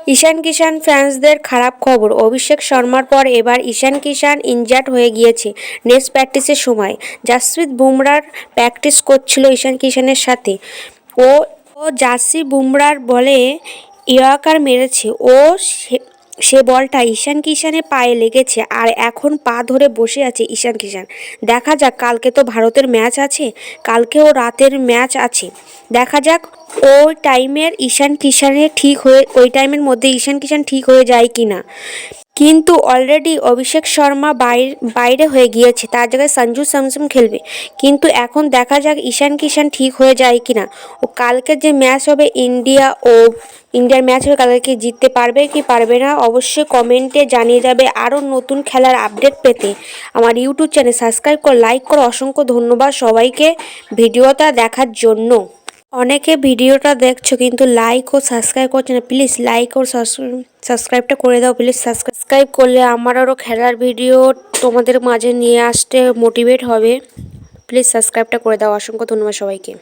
ঈশান কিষান ফ্যান্সদের খারাপ খবর, অভিষেক শর্মার পর এবার ঈশান কিষান ইনজার্ড হয়ে গিয়েছে টেস্ট প্র্যাকটিসের সময়। জাসপ্রীত বুমরার প্র্যাকটিস করছিল ঈশান কিষানের সাথে। ও ও জাসপ্রীত বুমরার বলে ইয়র্কার মেরেছে। সে বলটা ঈশান কিষানের পায়ে লেগেছে আর এখন পা ধরে বসে আছে ঈশান কিষান। দেখা যাক, কালকে তো ভারতের ম্যাচ আছে, কালকেও রাতের ম্যাচ আছে। দেখা যাক ওই টাইমের মধ্যে ঈশান কিষান ঠিক হয়ে যায় কি না। কিন্তু অলরেডি অভিষেক শর্মা বাইরে হয়ে গিয়েছে, তার জায়গায় সঞ্জু স্যামসন খেলবে। কিন্তু এখন দেখা যাক ঈশান কিষান ঠিক হয়ে যায় কি না। ও কালকে যে ম্যাচ হবে ইন্ডিয়ার ম্যাচ হবে, কালকে কি জিততে পারবে কি পারবে না অবশ্যই কমেন্টে জানিয়ে যাবে। আরও নতুন খেলার আপডেট পেতে আমার ইউটিউব চ্যানেল সাবস্ক্রাইব করো, লাইক করো। অসংখ্য ধন্যবাদ সবাইকে ভিডিওটা দেখার জন্য। অনেকে ভিডিওটা দেখছো কিন্তু লাইক ও সাবস্ক্রাইব করছো না, প্লিজ লাইক ও সাবস্ক্রাইবটা করে দাও প্লিজ। সাবস্ক্রাইব করলে আমার আরও খেলার ভিডিও তোমাদের মাঝে নিয়ে আসতে মোটিভেট হবে। প্লিজ সাবস্ক্রাইবটা করে দাও। অসংখ্য ধন্যবাদ সবাইকে।